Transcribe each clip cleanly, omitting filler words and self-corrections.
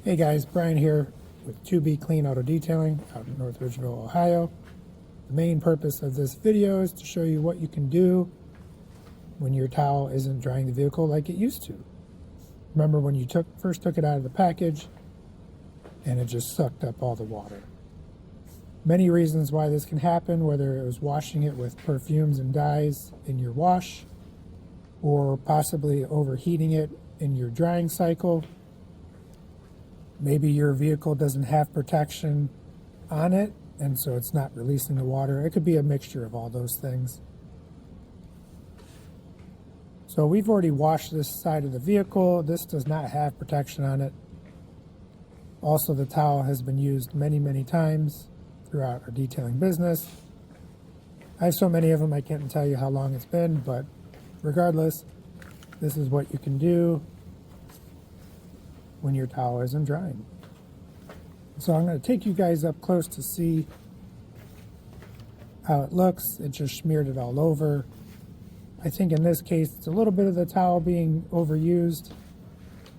Hey guys, Brian here with 2B Clean Auto Detailing out in North Ridgeville, Ohio. The main purpose of this video is to show you what you can do when your towel isn't drying the vehicle like it used to. Remember when you first took it out of the package and it just sucked up all the water. Many reasons why this can happen, whether it was washing it with perfumes and dyes in your wash, or possibly overheating it in your drying cycle. Maybe your vehicle doesn't have protection on it, and so it's not releasing the water. It could be a mixture of all those things. So we've already washed this side of the vehicle. This does not have protection on it. Also, the towel has been used many, many times throughout our detailing business. I have so many of them I can't tell you how long it's been, but regardless, this is what you can do when your towel isn't drying. So I'm going to take you guys up close to see how it looks. It just smeared it all over. I think in this case it's a little bit of the towel being overused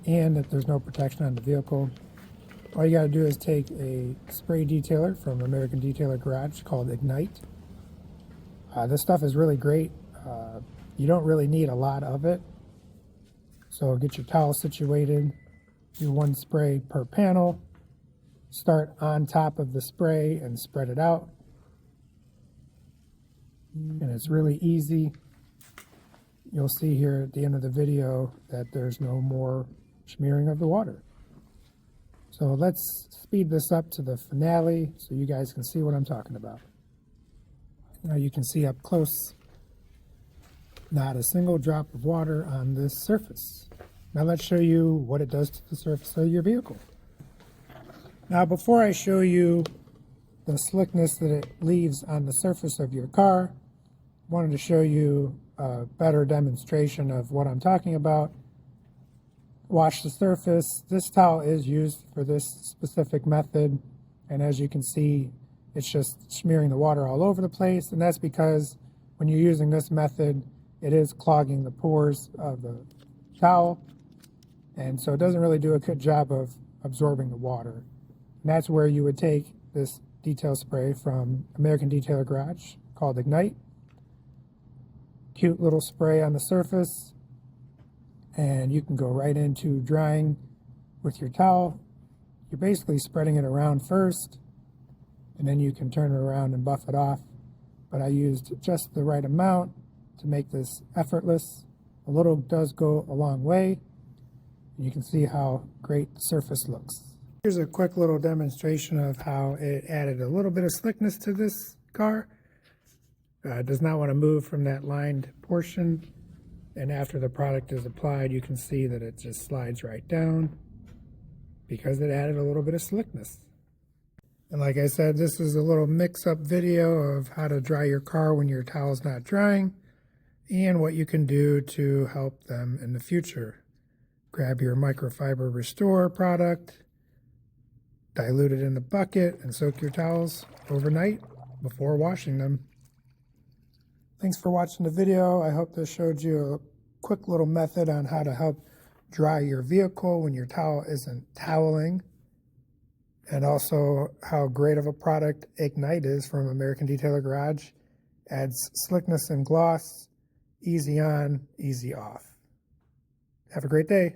and that there's no protection on the vehicle. All you got to do is take a spray detailer from American Detailer Garage called Ignite. This stuff is really great. You don't really need a lot of it. So get your towel situated. Do one spray per panel. Start on top of the spray and spread it out. And it's really easy. You'll see here at the end of the video that there's no more smearing of the water. So let's speed this up to the finale so you guys can see what I'm talking about. Now you can see up close, not a single drop of water on this surface. Now let's show you what it does to the surface of your vehicle. Now before I show you the slickness that it leaves on the surface of your car, I wanted to show you a better demonstration of what I'm talking about. Wash the surface. This towel is used for this specific method, and as you can see, it's just smearing the water all over the place, and that's because when you're using this method, it is clogging the pores of the towel. And so it doesn't really do a good job of absorbing the water. And that's where you would take this detail spray from American Detailer Garage called Ignite. Cute little spray on the surface. And you can go right into drying with your towel. You're basically spreading it around first, and then you can turn it around and buff it off. But I used just the right amount to make this effortless. A little does go a long way. You can see how great the surface looks. Here's a quick little demonstration of how it added a little bit of slickness to this car. It does not want to move from that lined portion. And after the product is applied, you can see that it just slides right down because it added a little bit of slickness. And like I said, this is a little mix-up video of how to dry your car when your towel's not drying and what you can do to help them in the future. Grab your microfiber restore product, dilute it in the bucket, and soak your towels overnight before washing them. Thanks for watching the video. I hope this showed you a quick little method on how to help dry your vehicle when your towel isn't toweling, and also how great of a product Ignite is from American Detailer Garage. Adds slickness and gloss, easy on, easy off. Have a great day.